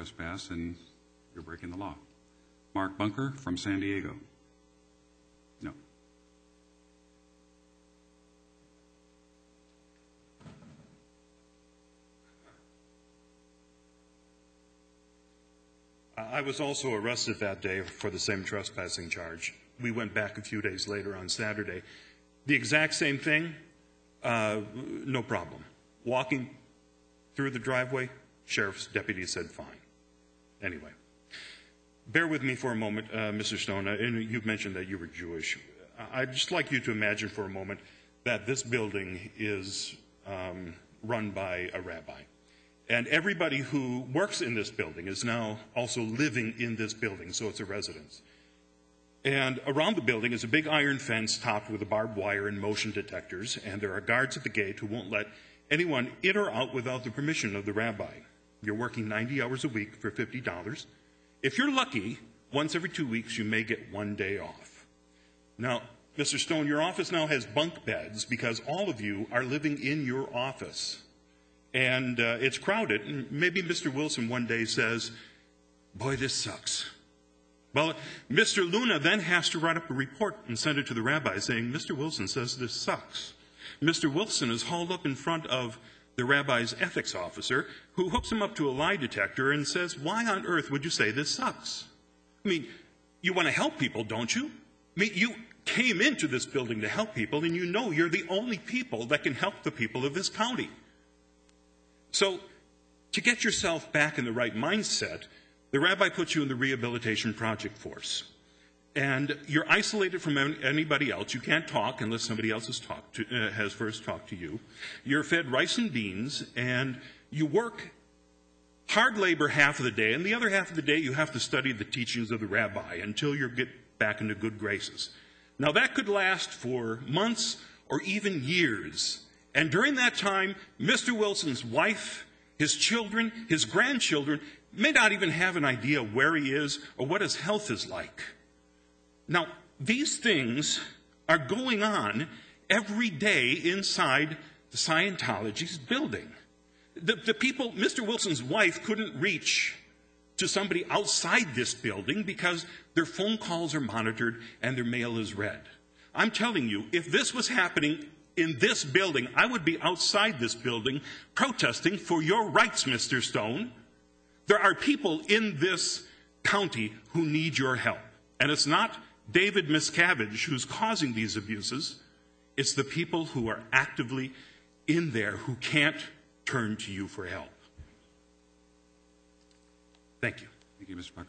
trespass and you're breaking the law. Mark Bunker from San Diego. No. I was also arrested that day for the same trespassing charge. We went back a few days later on Saturday. The exact same thing, no problem. Walking through the driveway, sheriff's deputy said fine. Anyway, bear with me for a moment, Mr. Stone, and you mentioned that you were Jewish. I'd just like you to imagine for a moment that this building is run by a rabbi. And everybody who works in this building is now also living in this building, so it's a residence. And around the building is a big iron fence topped with a barbed wire and motion detectors, and there are guards at the gate who won't let anyone in or out without the permission of the rabbi. You're working 90 hours a week for $50. If you're lucky, once every 2 weeks you may get 1 day off. Now, Mr. Stone, your office now has bunk beds because all of you are living in your office. And it's crowded, and maybe Mr. Wilson one day says, boy, this sucks. Well, Mr. Luna then has to write up a report and send it to the rabbi saying, Mr. Wilson says this sucks. Mr. Wilson is hauled up in front of the rabbi's ethics officer, who hooks him up to a lie detector and says, why on earth would you say this sucks? I mean, you want to help people, don't you? I mean, you came into this building to help people, and you know you're the only people that can help the people of this county. So, to get yourself back in the right mindset, the rabbi puts you in the rehabilitation project force. And you're isolated from anybody else. You can't talk unless somebody else has first talked to you. You're fed rice and beans, and you work hard labor half of the day, and the other half of the day you have to study the teachings of the rabbi until you get back into good graces. Now that could last for months or even years. And during that time, Mr. Wilson's wife, his children, his grandchildren may not even have an idea where he is or what his health is like. Now, these things are going on every day inside the Scientology's building. The people, Mr. Wilson's wife couldn't reach to somebody outside this building because their phone calls are monitored and their mail is read. I'm telling you, if this was happening in this building, I would be outside this building protesting for your rights, Mr. Stone. There are people in this county who need your help. And it's not David Miscavige who's causing these abuses. It's the people who are actively in there who can't turn to you for help. Thank you. Thank you, Mr. Bucker.